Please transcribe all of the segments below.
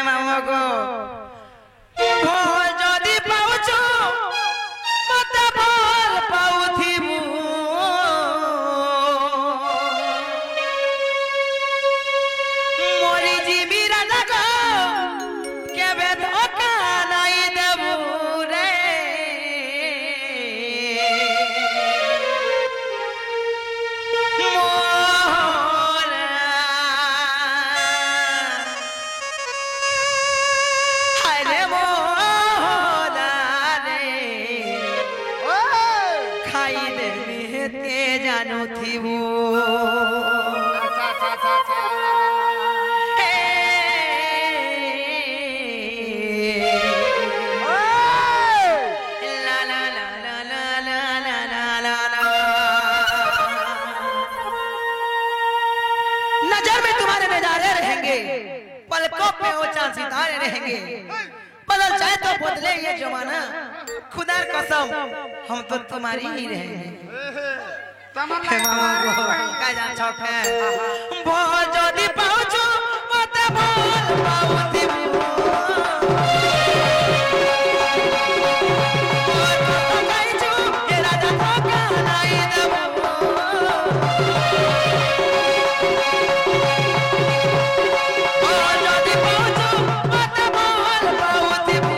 मामा को भोल जदी पाउछु मते भोल पाउथिबु मोरी जीवी राजा को केबे धोखा नाई देबु रे जानो थी वो ला ला ला ला ला ला ला ला ला नजर में तुम्हारे नजारे रहेंगे पलकों पे ऊंचा सितारे रहेंगे बदल जाए तो बदले ये जमाना खुदा कसम हम तो तुम्हारी ही रहेंगे भोल जदी पाउछु मते भोल पाउथिबु गाइछु हे राजा धोखा नाई देबु भोल जदी पाउछु मते भोल पाउथिबु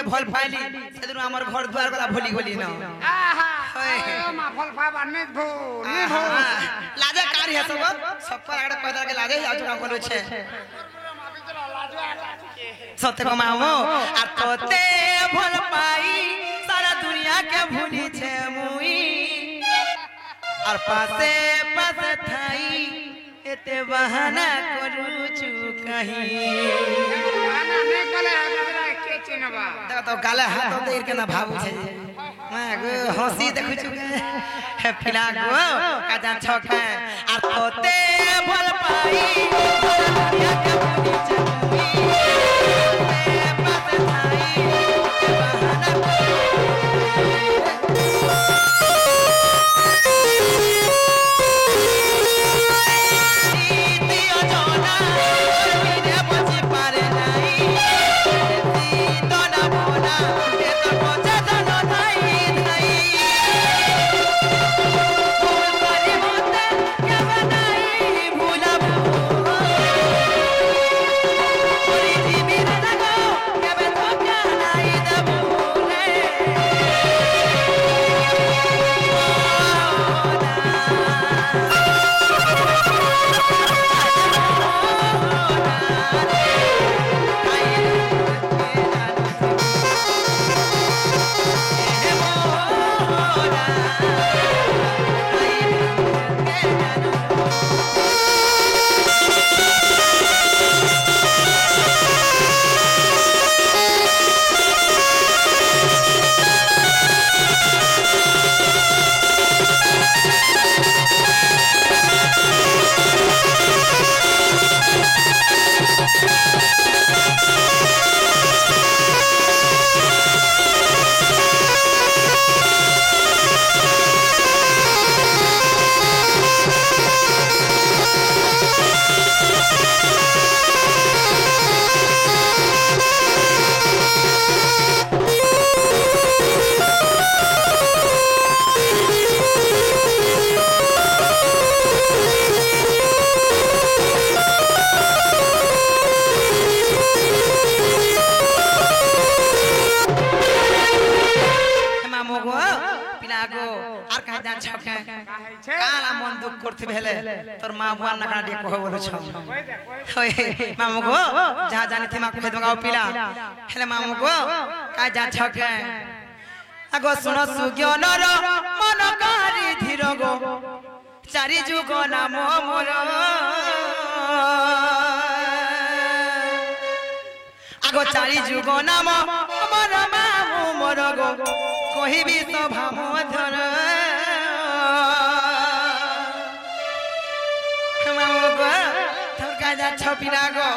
भल पाइली सेदिन हमर घर द्वार गला भूली गली न आहा मा फल फा बाने भूली भू लाजे कार है सब पर आडे पैदल के लाजे आ चुका बोलो छे सत्य को मामो आ तोते भल पाई सारा दुनिया के भूली छे मुई और पासे पासे थाई एते बहाना करू छु कहीं बहाना ने कले देखो तो गाले हाथ देर के ना भाबू छे मैं गो हंसी देखु छु के फिला गो काजा छक आ तोते भल पाई दुनिया के भूली छे पास थाई बहाना भूला ছকে কালা মন দুঃখ করতে ভেলে তোর মা বুয়ার না কানা দিয়ে কহে বলেছ ওই মামু গো যা জানি তোমা কহে তোমা পিলা হেলে মামু গো কাই যা ছকে আগো শুনো সুজ্ঞানর মনকারি ধীর গো চারি যুগ নাম মোর আগো চারি যুগ নাম মোর মামু মোর গো কহিবি সভা মধুর মামু গো তোর কাজা ছপিনা গো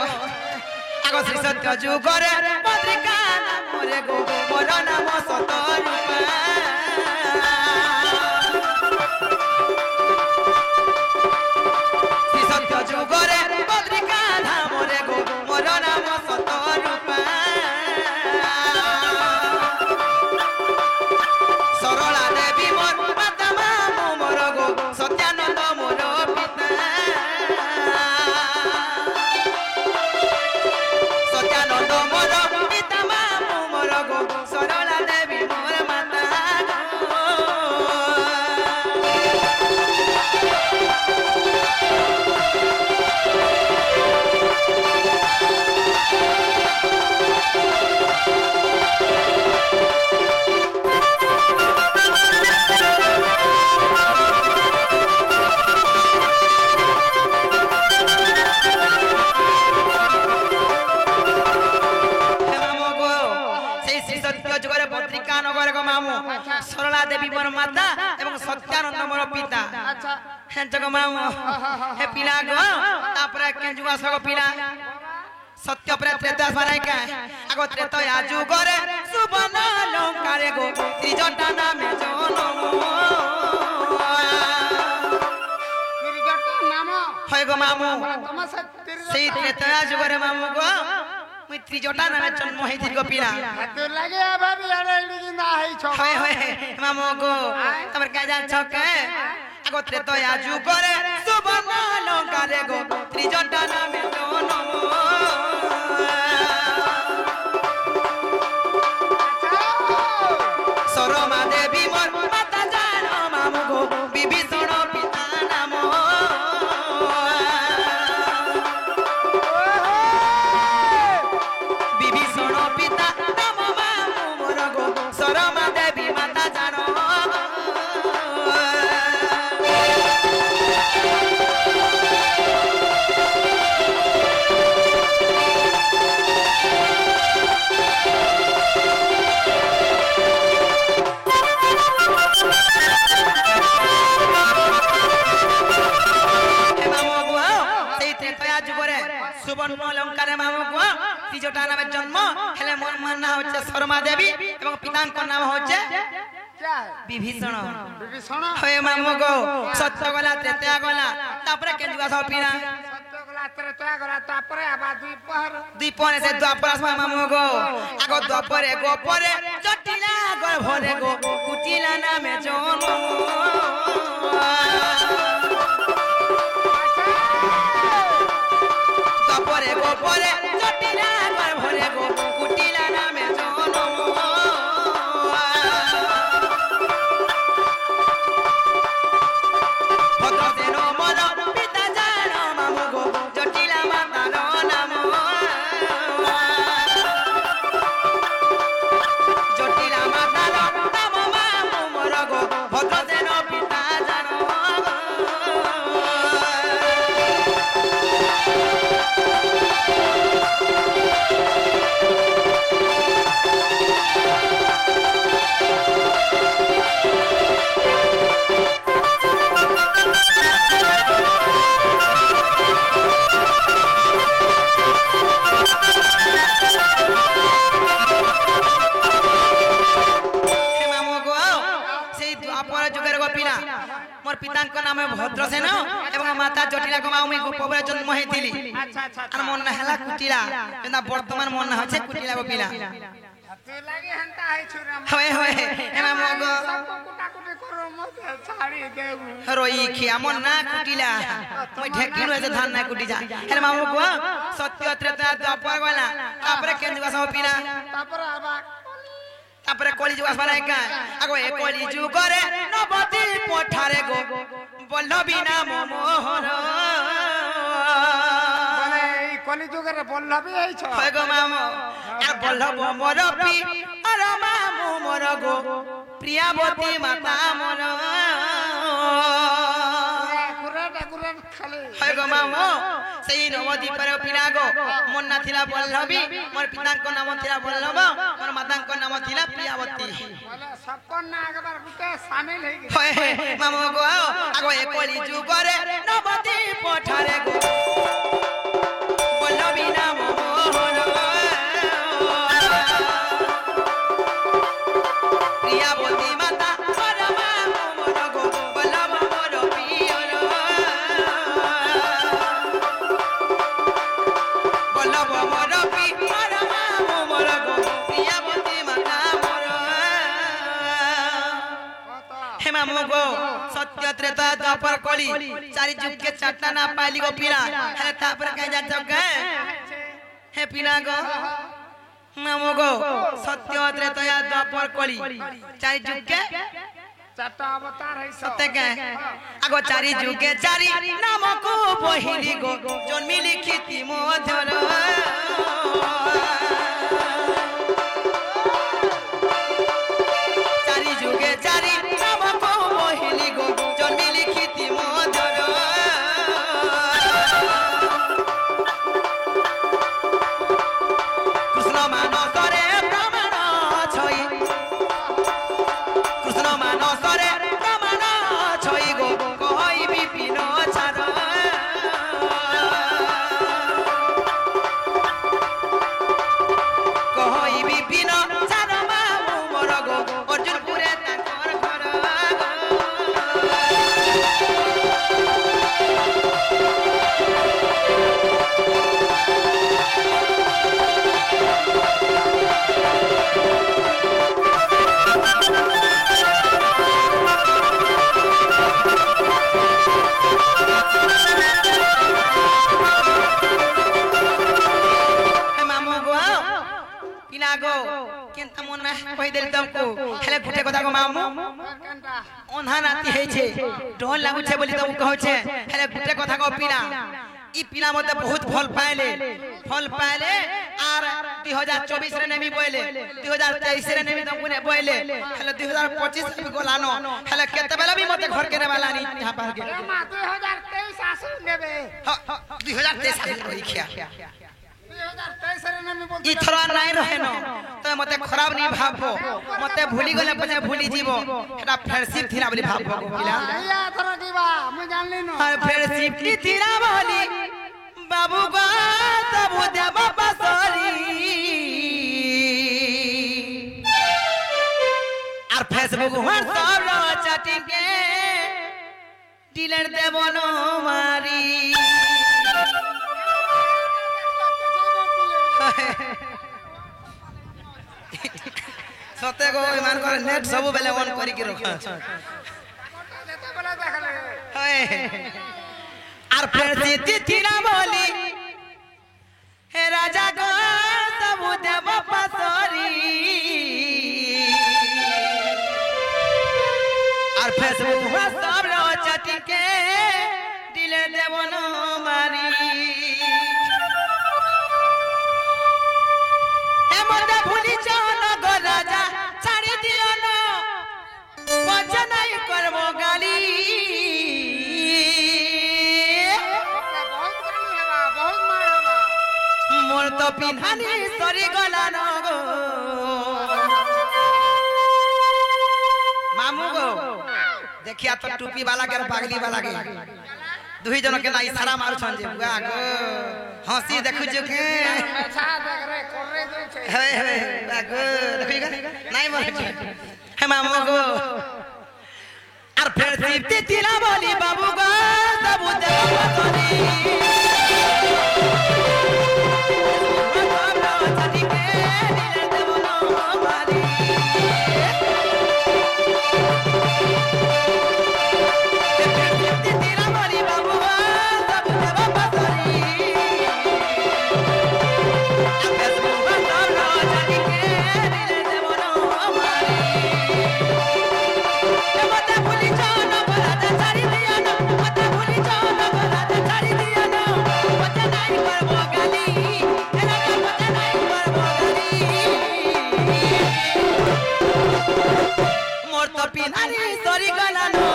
আগো শ্রী সত্য যুগরে পত্রিকা মোরে গো মোর নাম সত রূপা শ্রী সত্য যুগরে পত্রিকা মোরে গো মোর নাম সত রূপা সরলা দেবী মোর মাতা মামু মোর গো সত্যানন্দ মোর পিতা সত্যানন্দ মোর পিতা মামু মোর গো সরলা দেবী মোর মাতা सरला देवी मोर माता एवं सत्यानंद मोर पिता अच्छा हे जग मामू हे पिला गो तापरे केजुआ सगो पिला सत्य प्रे त्रेता बनाई का आगो त्रेता जुगरे सुबन लंकारे गो त्रिजटा नामे जनम त्रिजटा नाम होय गो मामू सेई त्रेता जुगरे मामू गो मित्री जोटा नामे जन्म हेति गो पिला तो लागे भाभी अरे लिखि ना है छ होय होय मामू गो तमर काजा छके आगो त्रेता जुगरे सुबन लंकारे गो त्रिजटा नामे जनम सरमा देवी मोर माता जानो मामू गो विभीषण पिता नाम विभीषण पिता नाम मामू मोर गो सरमा देवी माता जानो सुवर्ण अलंकार मामू गो त्रिजटा नामे जन्म हेले मोर मन होचे शर्मा देवी एवं पितांक नाम होचे क्या विभीषण विभीषण होय मामू गो सत्य गला त्रेता गला तापरे केजुआ सब पिना सत्य गला त्रेता गला तापरे आबा द्वीपर से द्वापर आसमा मामू गो आगो द्वापरे गोपरे जटिला गर्भरे गो कुटिला नामे जन्म परे गो परे जटिला कर भरे गो कुटिला नामे जनम भद्रसेन मोर पिता जानो मामू गो जटिला मातार नाम जटिला मातार नाम मामू मोर गो भद्रसेन पिता जानो मोर पिता नाम भद्रसेन एवं माता जटिला को माऊ गोपरे जन्म हेतिली अच्छा अच्छा और मन हला कुटिला जेना वर्तमान मन होचे कुटिला को पिला तो लागे हंता है छुरा होय होय एमा मगो कुटा कुटी करो मत छाड़ी देउ रोई खिया मन ना कुटिला মই ढेकिनो से धान ना कुटी जा हेले मामू को सत्य त्रेता द्वापर गला तापरे केंजुआ सब पिला तापर आबा तापरे कली जुग आसमान है का आगो ए कली जुग रे नबती पठारे गो बल्लभी नाम मोहन মানে এই কলি যুগের বল্লভী হইছ হয় গো মামো আর বল্লভ মোর পি আর মামু মোর গো প্রিয়াবতী মাতা মোর হয় গো মামো সেই নবদ্বীপ রে পিনা গো মোর না থিলা বল্লভী মোর পিতাଙ୍କ নাম থিলা বল্লভ মোর মাতাଙ୍କ নাম থিলা প্রিয়াবতী বলে সবকর না একবার গুতে শামিল হই গেছে হয় মামো গো আগো এ কলি যুগ রে নবদ্বীপ পঠারে গো বল্লভী নাম মোহন প্রিয়াবতী মাতা মোর মামু মোর গো বল্লভ মোর প্রিয়র বল্লভ মোর পি মোর মামু মোর গো প্রিয়াবতী মাতা মোর হে মামু গো सत्य त्रेता द्वापर कली चारि जुग के चारटा ना पाइली गो पीना हे तापर कह जा जग हे पीना गो मामो गो सत्य त्रेता द्वापर कली चारि जुग के চারটা অবতার হইছ सत्य के आगो चारि जुग के चारि नाम को बहिली गो जन्मी लिखिति मोधर चारि जुग के चारि नाम को बहिली गो जन्मी लिखिति मोधर कृष्ण मानस रे प्रमाण छई कृष्ण मानस रे प्रमाण छई गो कहई विपिन छार कहई विपिन छार मामु मोर गो अर्जुनपुरे ताकर घर हे मामू गो पिना गो केनता मन में कहि देल तुमको हेले गुटे कथा गो मामू কেনটা ओन्हा राती है छे डोल लागु छे बोली तुम कहौ छे हेले गुटे कथा गो पिना ई पिना मते बहुत फल पाइले आर 2024 रे नेमी बोइले 2023 रे नेमी तुमको ने बोइले हेले 2025 रे गोलानो हेले केते बेला भी मते घर के ने वाला नी यहां पर के এ মা 2023 আসু নেবে 2023 आइल कोई खिया 2023 রে আমি বলতে ई थरा नाही रहे न तो मते खराब नहीं भाबो मते भूली गले पछे भूली जीवो एटा फ्रेंडशिप थिला बोली भाबो किला ইয়া ধর দিবা আমি জানলি না আর फ्रेंडशिप की थिला बोली बाबू गो तब देव बसरी আর फेसबुक व्हाट्सएप रो चैटिंग के डिलीट देबो न मारी सते गो ईमान कर नेट सब बेले ऑन करी के रख যেতে বলে দেখালে আর फिर से थिला बोली हे राजा गो तब देव बसरी আর फेसबुक व्हाट्सएप रो चैटिंग के डिलीट देबो न मारी ए मते भूली जाओ न गो राजा छाड़ी दियो न बचा नहीं करबो गाली বহুত গালি হবা বহুত মার হবা मोर तो पिन्हानी सरी गला न गो मामू गो देखिया तो टोपी वाला के और पागली वाला के दुई जन के ना इशारा मारू छन जे बुआ गो हंसी देखु जो के মেছা দেখ রে করে দিছে हे हे बागो देखिगा नहीं मर हे मामू गो और फिर दीप्ति तिला बोली बाबू गो तब देव बसरी करबो गाली ए राजा पता नहीं करबो गाली मोर तो पिनारी सरी गला नो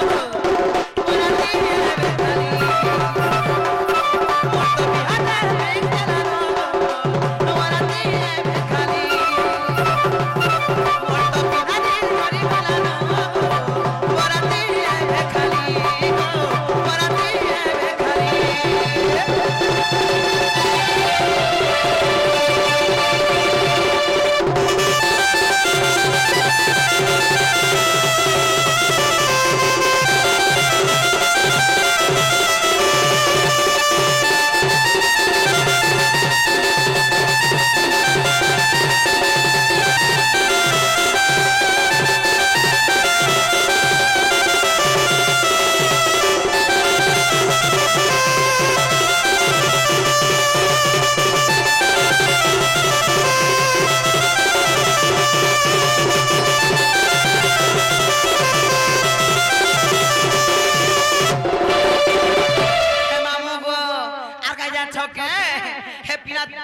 तोरा दिए बेखाली मोर तो बिहाना नहीं गला नो तोरा दिए बेखाली मोर तो पिनारी सरी गला नो तोरा दिए बेखाली तोरा दिए बेखाली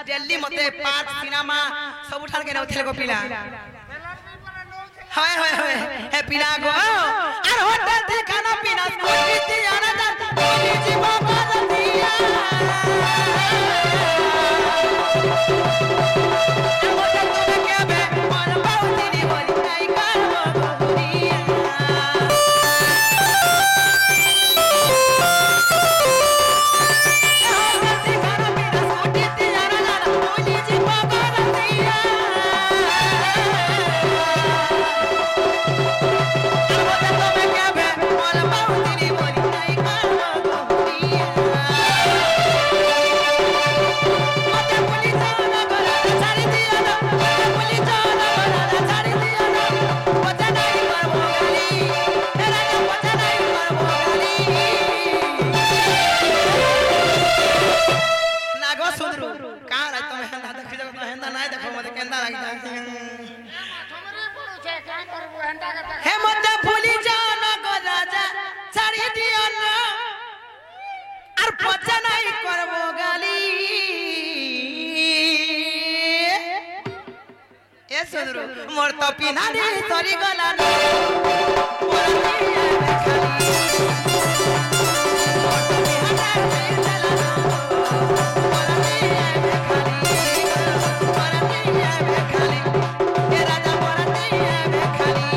दिल्ली मते पार्क सिनेमा सब उठाल के उठले को पिला हाय हाय हाय हे पिला गो अरे होटल ते खाना पीना कोई दिया ना कोई जी बाबा दिया होटल तो के बे और बहुत नी बोली नहीं कर दिया हे मते भूली जाओ ना गो राजा छाड़ी दियो ना और पचा नहीं करबो गाली ए सुंदरो मोर तो पिनारी सरी गला नो मोर दिए बेखाली मोर तो पिनारी सरी गला नो मोर दिए बेखाली मोर दिए बेखाली ए राजा मोर दिए बेखाली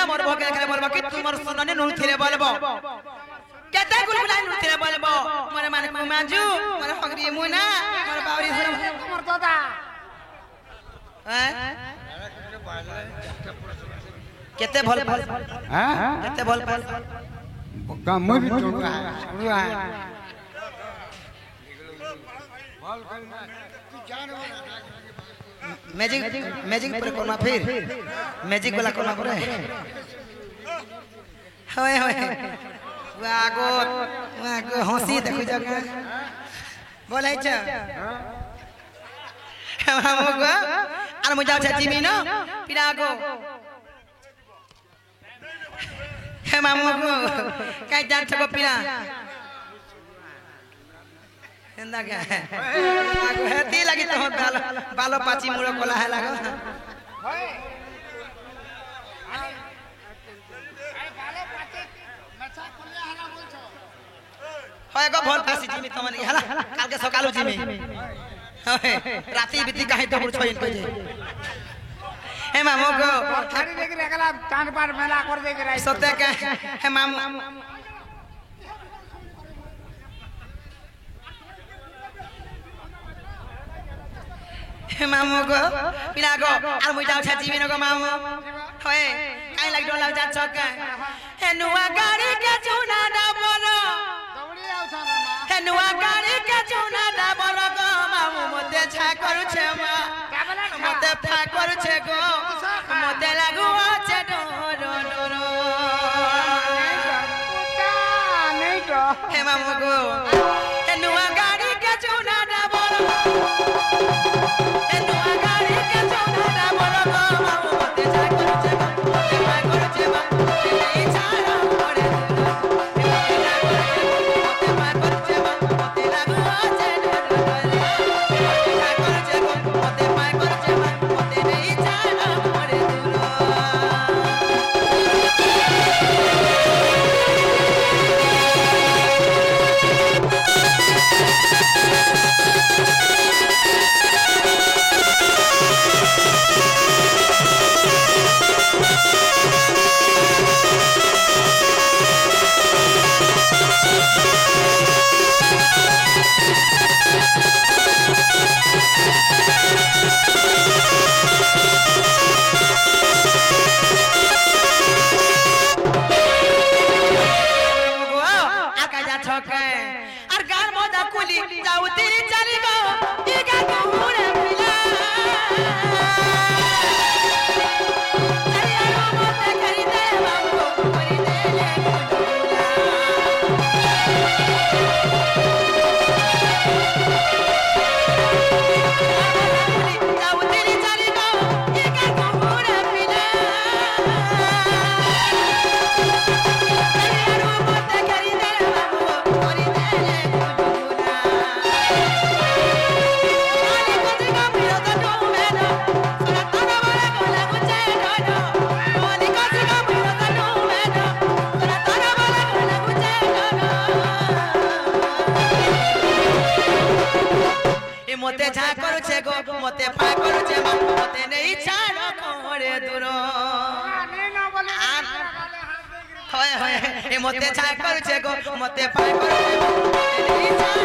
मोर भोगे करे बोलबो कि तुमर सुनने नु थिरे बोलबो केते गुलगुला नु थिरे बोलबो मोरे माने कुमाजू मोरे फगरी मुना मोर बावरी सुन तुमर दादा हैं केते भल हां केते भल का मैं भी टोका है भल करना तू जान मैजिक मैजिक पर करना फिर मैजिक वाला करना पड़े होय होय वागो हंसी देखो जगह बोले छ हमगो आर मुजा छ जिमी न पिरागो हे मामगो काई जान छ पिरा हेंदा क्या है आगो हेती लगी तो बालो पाची मुड़ो कोला है लागो होय अरे बाले पाचे मचा खोलिया हला बोल छो होय गो भोल पासी जिमी तमन हला काल के सकालू जिमी होय राती बीती काहे तो बुड़ छोइन कजे हे मामो गो थारी देख रे गला चांद पार मेला कर देख रे सत्य के हे मामो মামু গো পিলা গো আর মুই যাও ছাজিবি নগো মামু হয় কাই লাগ ডলাও যা চকা হে নুয়া গাড়ি কে চুনা না বলো দৌড়ি আউছা না মা হে নুয়া গাড়ি কে চুনা না বলো গো মামু মতে ছা করছে মা কেবলা মতে ফা করছে গো মতে লাগু আছে ডোরো ডোরো नहीं तो হে মামু গো হে নুয়া গাড়ি কে চুনা না বলো হে নুয়া গাড়ি কে চুনা না বলো গো মামু মতে ছা করছে গো মতে ফা করছে মা এই ছাড়া করে মতে ফা করছে মা মতে লাগু আছে ডোরো ডোরো ছা করছে গো মতে ফা করছে মা মতে এই ছাড়া করে দূর আর গান মজা কুলি যাও তিরি চালি গো ই গান ঘুরে পিলা চারিয়ারো মতে করি দে বাবু করি দে লে কুলি যাও তিরি চালি গো ই গান ঘুরে পিলা চারিয়ারো মতে করি দে বাবু করি দে লে মতে ঝা করছে গো মতে পা করছে মা মতে নেই ছাড় করে দূর नहीं ना बोले হয় হয় এ মতে ঝা করছে গো মতে পা করছে মা মতে নেই ছাড়